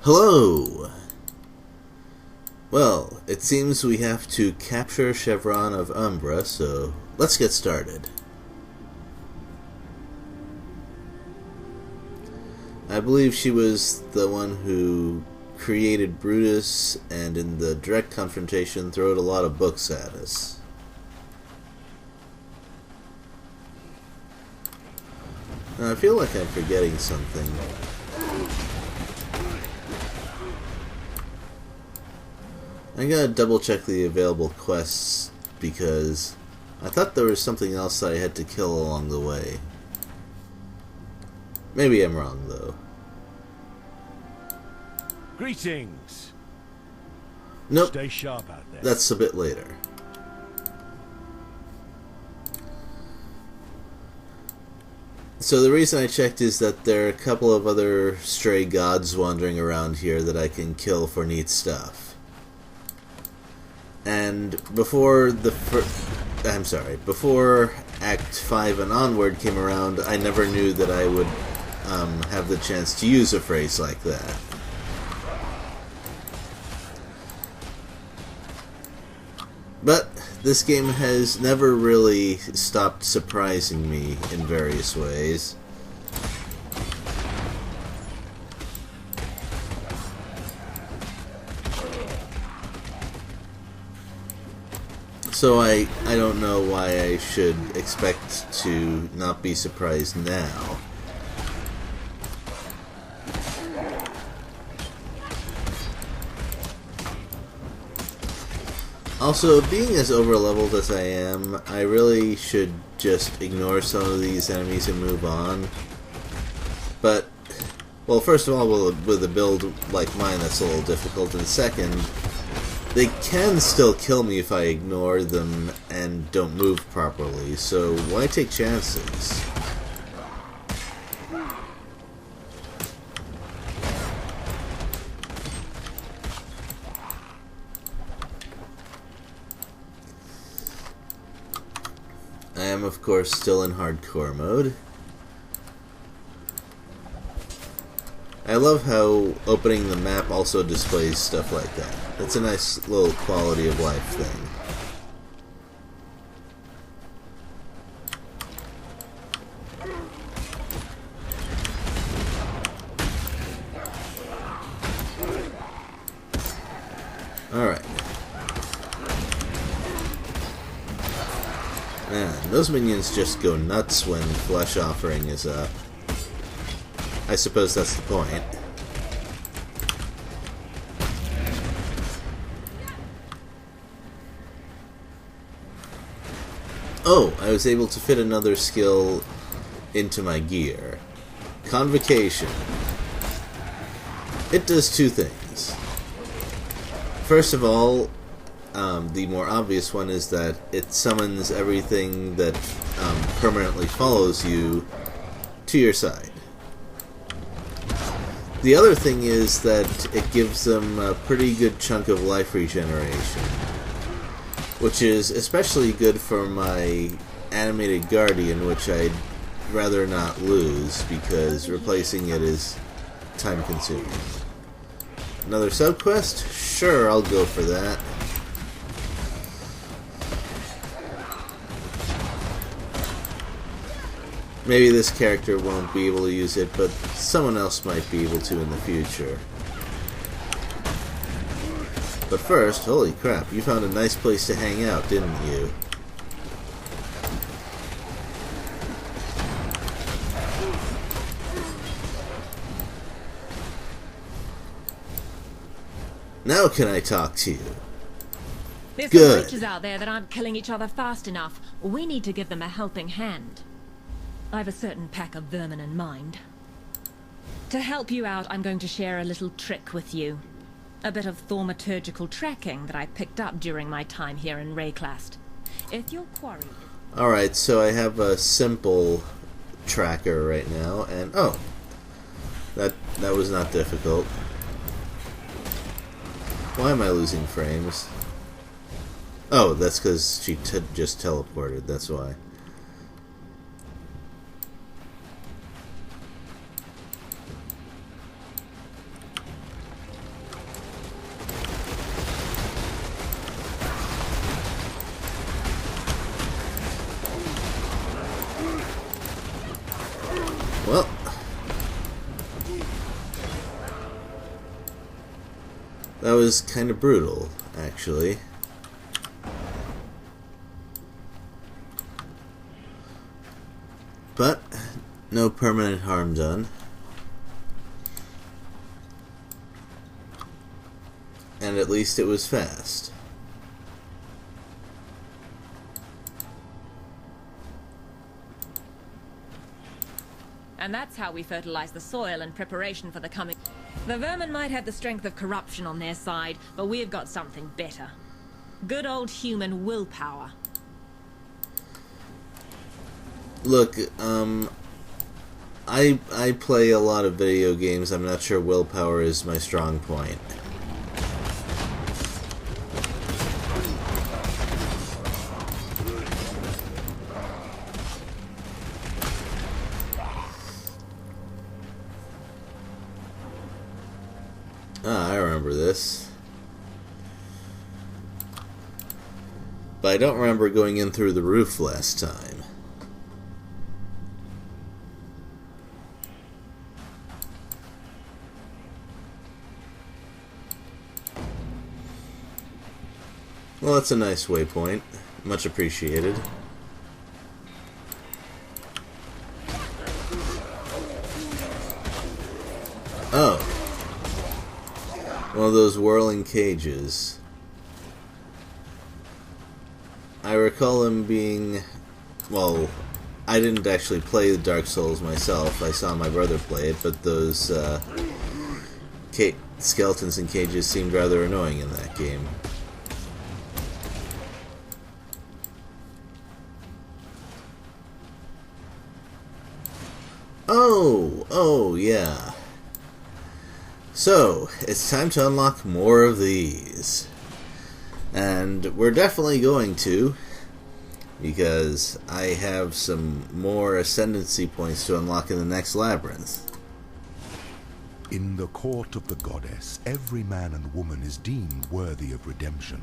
Hello! Well, it seems we have to capture Chevron of Umbra, so let's get started. I believe she was the one who created Brutus, and in the direct confrontation throwed a lot of books at us. Now, I feel like I'm forgetting something. I gotta double check the available quests because I thought there was something else I had to kill along the way. Maybe I'm wrong though. Greetings. Nope. Stay sharp out there. That's a bit later. So the reason I checked is that there are a couple of other stray gods wandering around here that I can kill for neat stuff. And before before Act 5 and onward came around, I never knew that I would have the chance to use a phrase like that. But this game has never really stopped surprising me in various ways. So I don't know why I should expect to not be surprised now. Also, being as overleveled as I am, I really should just ignore some of these enemies and move on. But, well, first of all, with a build like mine, that's a little difficult, and second, they can still kill me if I ignore them and don't move properly, so why take chances? I am, of course, still in hardcore mode. I love how opening the map also displays stuff like that. It's a nice little quality of life thing. Alright. Man, those minions just go nuts when Flesh Offering is up. I suppose that's the point. Oh, I was able to fit another skill into my gear. Convocation. It does two things. First of all, the more obvious one is that it summons everything that permanently follows you to your side. The other thing is that it gives them a pretty good chunk of life regeneration, which is especially good for my animated guardian, which I'd rather not lose because replacing it is time consuming. Another subquest? Sure, I'll go for that. Maybe this character won't be able to use it, but someone else might be able to in the future. But first, holy crap, you found a nice place to hang out, didn't you? Now can I talk to you? There's Good. some creatures out there that aren't killing each other fast enough. We need to give them a helping hand. I've a certain pack of vermin in mind. To help you out, I'm going to share a little trick with you. A bit of thaumaturgical tracking that I picked up during my time here in Rayclast. If your quarry... Alright, so I have a simple tracker right now, and oh, that was not difficult. Why am I losing frames? Oh, that's because she just teleported, that's why. That was kind of brutal, actually. But no permanent harm done. And at least it was fast. And that's how we fertilize the soil in preparation for the coming... The vermin might have the strength of corruption on their side, but we've got something better. Good old human willpower. Look, I play a lot of video games. I'm not sure willpower is my strong point. Ah, I remember this. But I don't remember going in through the roof last time. Well, that's a nice waypoint. Much appreciated. Oh. One of those whirling cages. I recall them being... Well, I didn't actually play Dark Souls myself. I saw my brother play it, but those skeletons in cages seemed rather annoying in that game. Oh, yeah. So, it's time to unlock more of these. And we're definitely going to, because I have some more ascendancy points to unlock in the next labyrinth. In the court of the goddess, every man and woman is deemed worthy of redemption.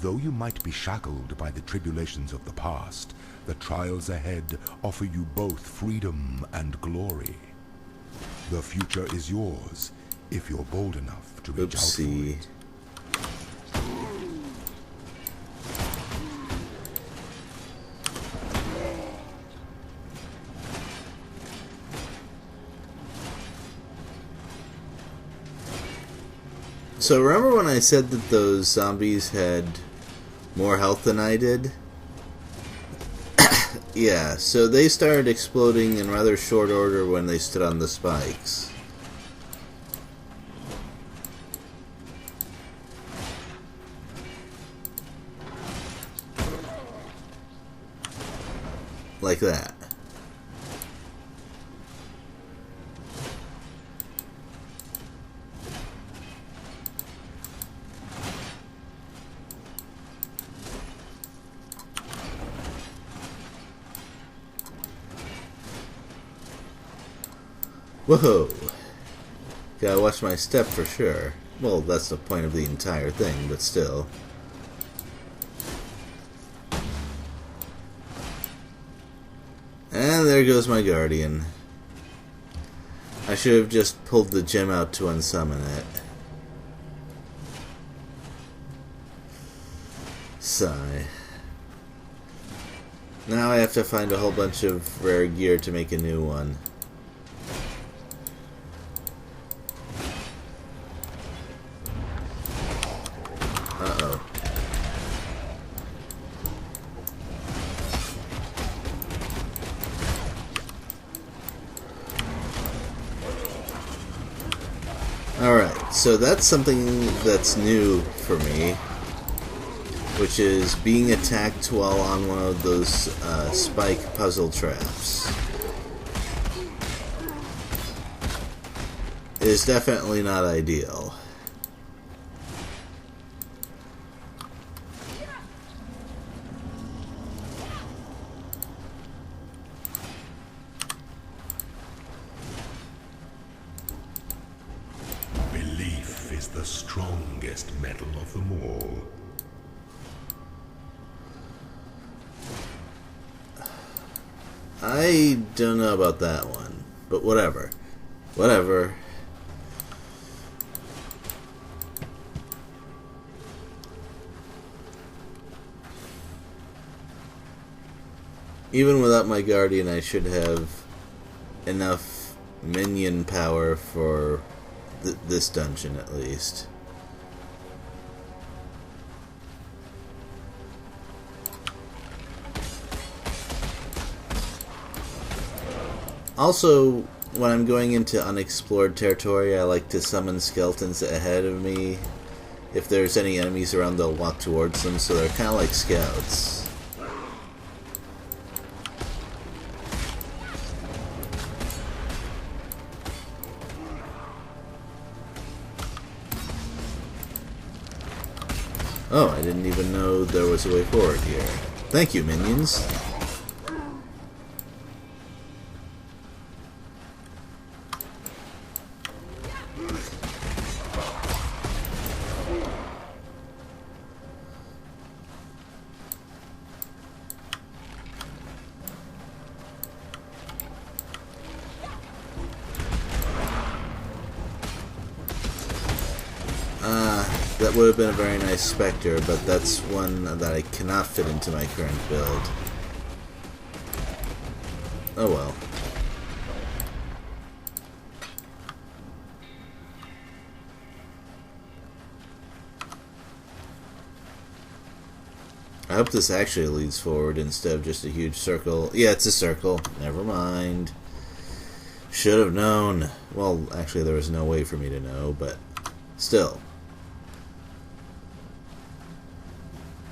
Though you might be shackled by the tribulations of the past, the trials ahead offer you both freedom and glory. The future is yours, if you're bold enough to reach out for it. So remember when I said that those zombies had more health than I did? Yeah, so they started exploding in rather short order when they stood on the spikes. Like that. Whoa! Gotta watch my step for sure. Well, that's the point of the entire thing, but still. And there goes my guardian. I should have just pulled the gem out to unsummon it. Sigh. Now I have to find a whole bunch of rare gear to make a new one. Uh-oh. Alright, so that's something that's new for me, which is being attacked while on one of those spike puzzle traps. It is definitely not ideal. Belief is the strongest metal of them all. I don't know about that one, but whatever. Whatever. Even without my Guardian, I should have enough minion power for this dungeon, at least. Also, when I'm going into unexplored territory, I like to summon skeletons ahead of me. If there's any enemies around, they'll walk towards them, so they're kind of like scouts. Oh, I didn't even know there was a way forward here. Thank you, minions. That would have been a very nice Spectre, but that's one that I cannot fit into my current build. Oh well. I hope this actually leads forward instead of just a huge circle. Yeah, it's a circle. Never mind. Should have known. Well, actually there was no way for me to know, but still.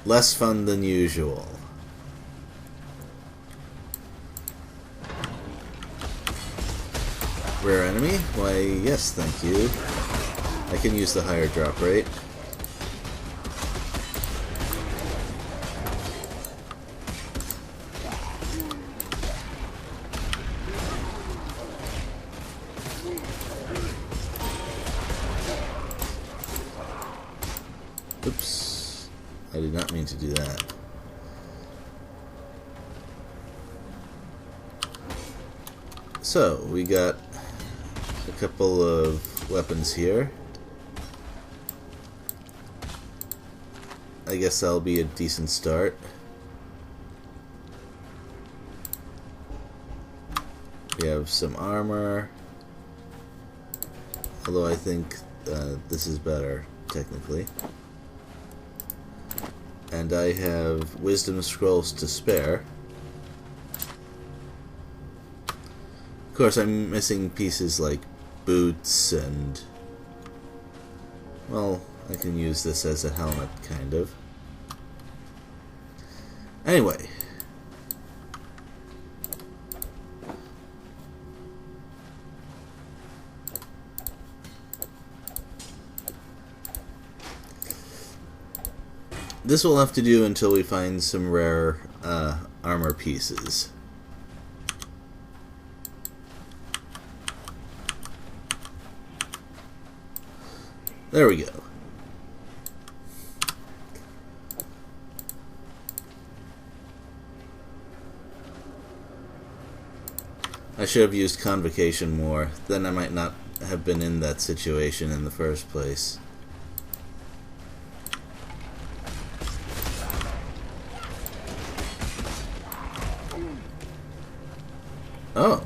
Less fun than usual. Rare enemy? Why, yes, thank you. I can use the higher drop rate. Oops. I did not mean to do that. So, we got a couple of weapons here. I guess that'll be a decent start. We have some armor. Although I think this is better, technically. And I have wisdom scrolls to spare. Of course, I'm missing pieces like boots and... well, I can use this as a helmet, kind of. Anyway. This will have to do until we find some rare armor pieces. There we go. I should have used Convocation more, then I might not have been in that situation in the first place. Oh,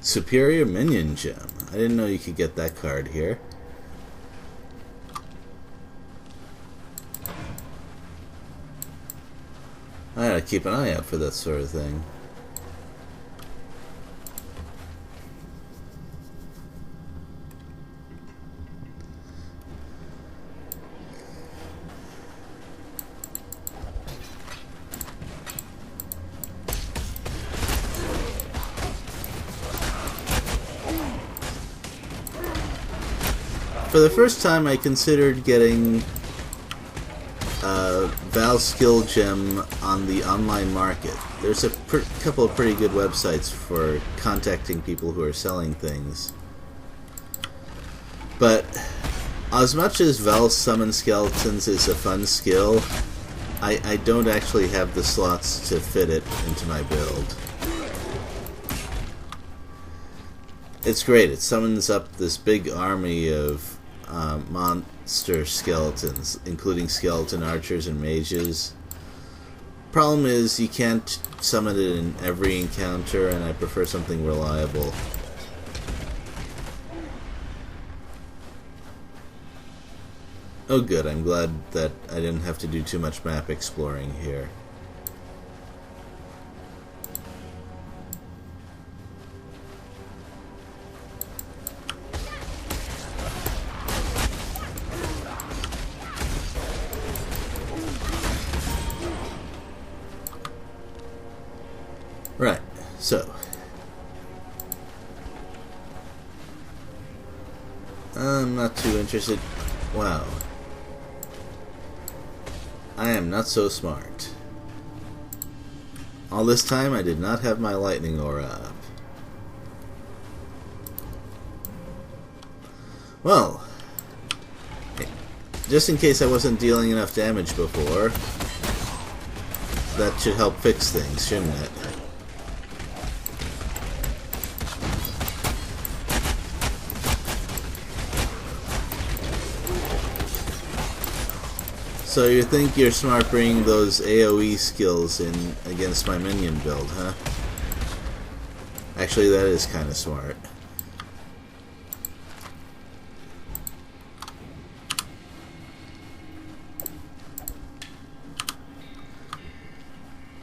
Superior Minion Gem. I didn't know you could get that card here. I gotta keep an eye out for that sort of thing. For the first time, I considered getting Val Skill Gem on the online market. There's a couple of pretty good websites for contacting people who are selling things. But as much as Val Summon Skeletons is a fun skill, I don't actually have the slots to fit it into my build. It's great. It summons up this big army of monster skeletons, including skeleton archers and mages. Problem is, you can't summon it in every encounter, and I prefer something reliable. Oh good, I'm glad that I didn't have to do too much map exploring here. Right, so I'm not too interested. Wow. I am not so smart. All this time I did not have my lightning aura up. Well, just in case I wasn't dealing enough damage before, that should help fix things, shouldn't it? So you think you're smart bringing those AoE skills in against my minion build, huh? Actually, that is kind of smart.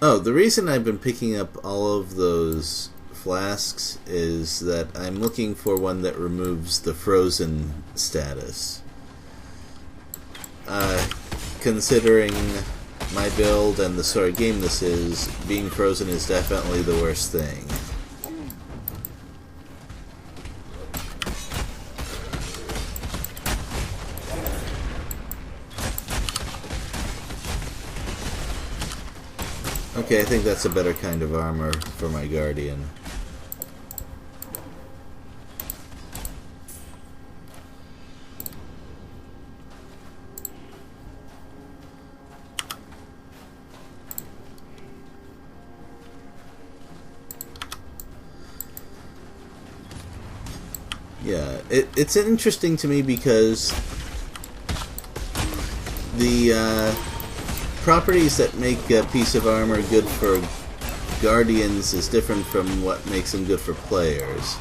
Oh, the reason I've been picking up all of those flasks is that I'm looking for one that removes the frozen status. Considering my build and the sort of game this is, being frozen is definitely the worst thing. Okay, I think that's a better kind of armor for my Guardian. Yeah, it's interesting to me because the properties that make a piece of armor good for Guardians is different from what makes them good for players.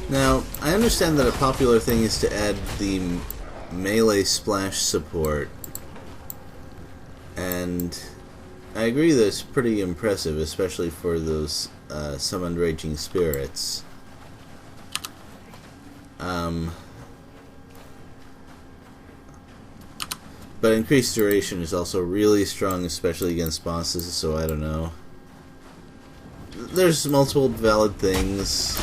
Now, I understand that a popular thing is to add the melee splash support, and I agree that it's pretty impressive, especially for those summoned raging spirits. But increased duration is also really strong, especially against bosses, so I don't know. There's multiple valid things,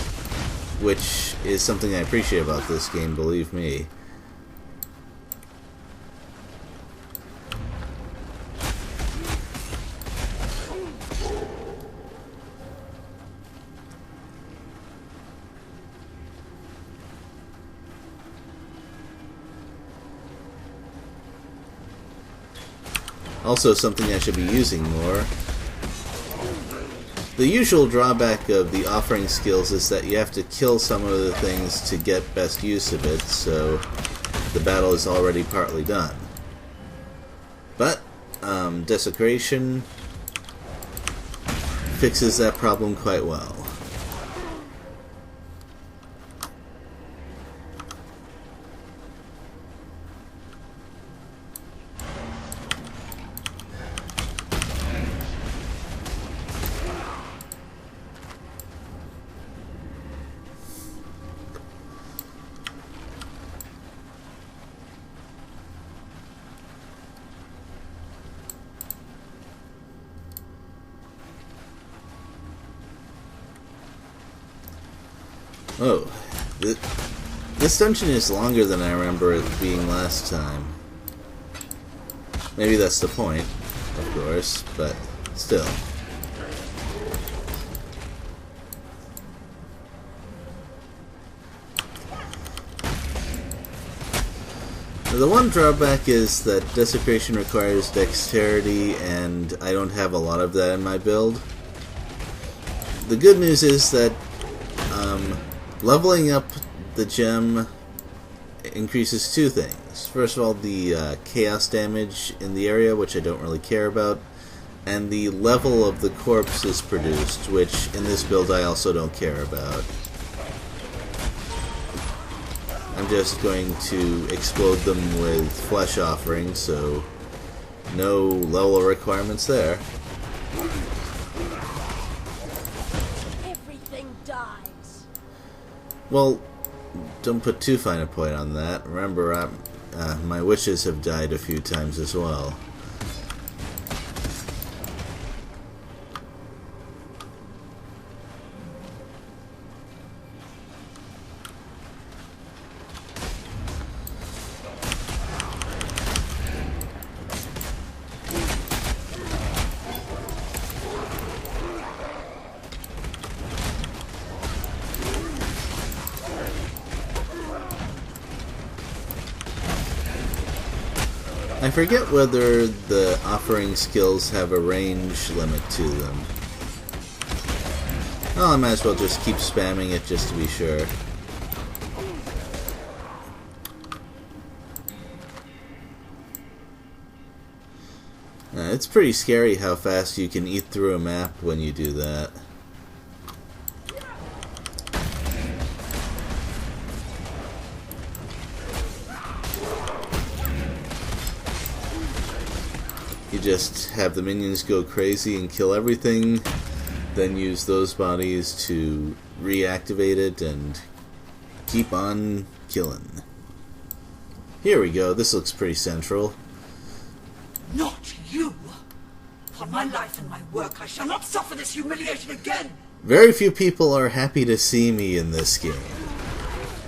which is something I appreciate about this game, believe me. Also something I should be using more. The usual drawback of the offering skills is that you have to kill some of the things to get best use of it, so the battle is already partly done. But, Desecration fixes that problem quite well. Oh, this dungeon is longer than I remember it being last time. Maybe that's the point, of course, but still. The one drawback is that Desecration requires dexterity, and I don't have a lot of that in my build. The good news is that leveling up the gem increases two things. First of all, the chaos damage in the area, which I don't really care about, and the level of the corpses produced, which in this build I also don't care about. I'm just going to explode them with flesh offerings, so no level requirements there. Everything dies. Well, don't put too fine a point on that. Remember, my witches have died a few times as well. I forget whether the offering skills have a range limit to them. Well, I might as well just keep spamming it just to be sure. It's pretty scary how fast you can eat through a map when you do that. You just have the minions go crazy and kill everything, then use those bodies to reactivate it and keep on killing. Here we go, this looks pretty central. Not you! For my life and my work, I shall not suffer this humiliation again! Very few people are happy to see me in this game.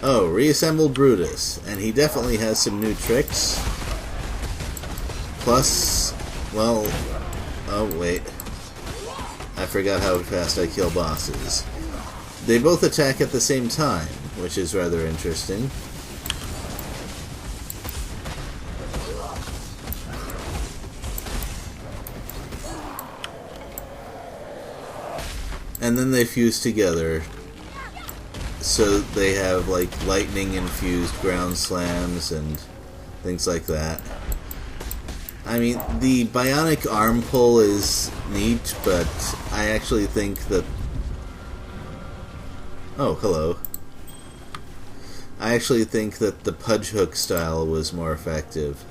Oh, reassembled Brutus, and he definitely has some new tricks. Plus, well, oh wait, I forgot how fast I kill bosses. They both attack at the same time, which is rather interesting. And then they fuse together, so they have like lightning infused ground slams and things like that. I mean, the bionic arm pull is neat, but I actually think that... Oh, hello. I actually think that the pudge hook style was more effective.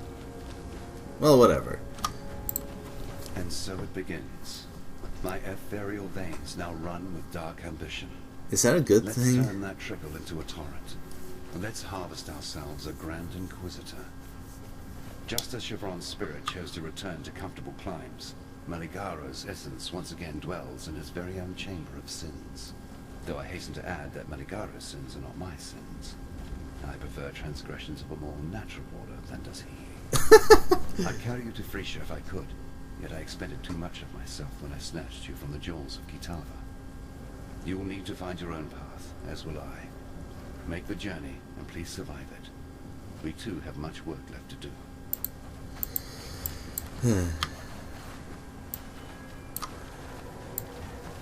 Well, whatever. And so it begins. My ethereal veins now run with dark ambition. Is that a good Let's thing? turn that trickle into a torrent. Let's harvest ourselves a grand inquisitor. Just as Chevron's spirit chose to return to comfortable climes, Maligaro's essence once again dwells in his very own chamber of sins. Though I hasten to add that Maligaro's sins are not my sins. I prefer transgressions of a more natural order than does he. I'd carry you to Frisia if I could, yet I expended too much of myself when I snatched you from the jaws of Kitava. You will need to find your own path, as will I. Make the journey, and please survive it. We too have much work left to do.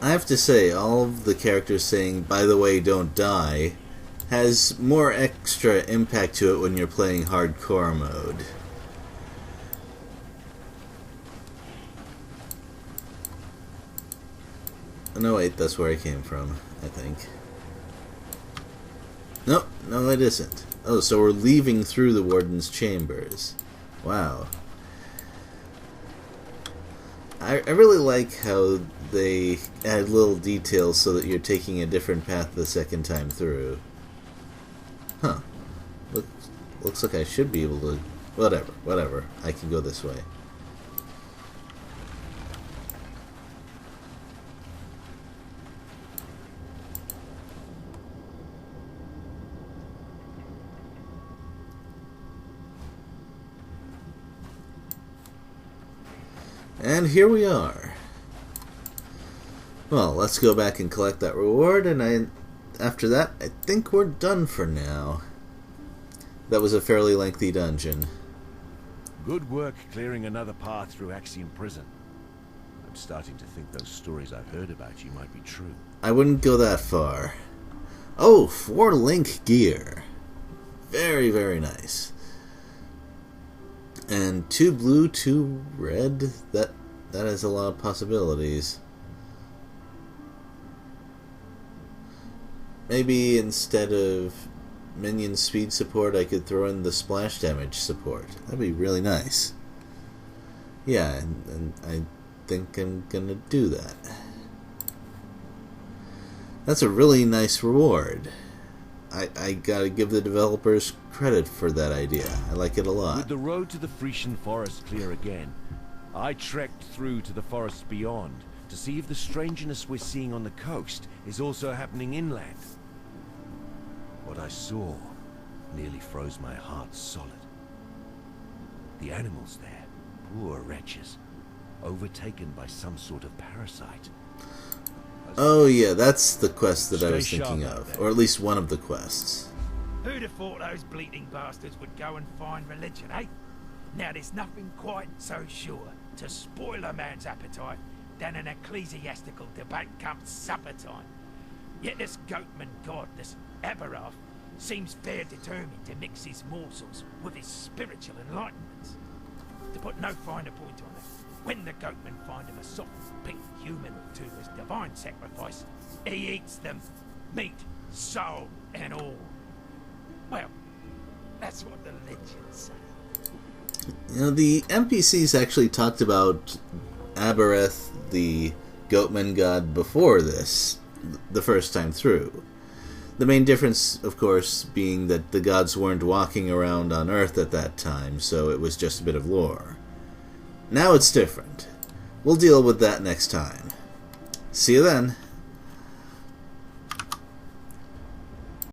I have to say, all of the characters saying, by the way, don't die, has more extra impact to it when you're playing hardcore mode. No, wait, that's where I came from, I think. Nope, no it isn't. Oh, so we're leaving through the Warden's chambers. Wow. I really like how they add little details so that you're taking a different path the second time through. Huh. Looks like I should be able to... Whatever. I can go this way. And here we are. Well, let's go back and collect that reward, and after that, I think we're done for now. That was a fairly lengthy dungeon. Good work clearing another path through Axiom Prison. I'm starting to think those stories I've heard about you might be true. I wouldn't go that far. Oh, 4 Link gear. Very, very nice. And 2 blue, 2 red. That has a lot of possibilities. Maybe instead of minion speed support, I could throw in the splash damage support. That'd be really nice. Yeah, and I think I'm gonna do that. That's a really nice reward. I gotta give the developers credit for that idea. I like it a lot. With the road to the Frisian forest clear again, I trekked through to the forests beyond to see if the strangeness we're seeing on the coast is also happening inland. What I saw nearly froze my heart solid. The animals there, poor wretches, overtaken by some sort of parasite. Oh yeah, that's the quest that I Stay was thinking sharp out of. there. Or at least one of the quests. Who'd have thought those bleating bastards would go and find religion, eh? Now there's nothing quite so sure to spoil a man's appetite than an ecclesiastical debate come supper time. Yet this goatman god, this Aberrath, seems fair determined to mix his morsels with his spiritual enlightenments. To put no finer point on it, when the goatmen find him a soft pink human or two as divine sacrifice, he eats them, meat, soul, and all. Well, that's what the legends say. You know, the NPCs actually talked about Aberrath, the goatman god, before this, the first time through. The main difference, of course, being that the gods weren't walking around on Earth at that time, so it was just a bit of lore. Now it's different. We'll deal with that next time. See you then.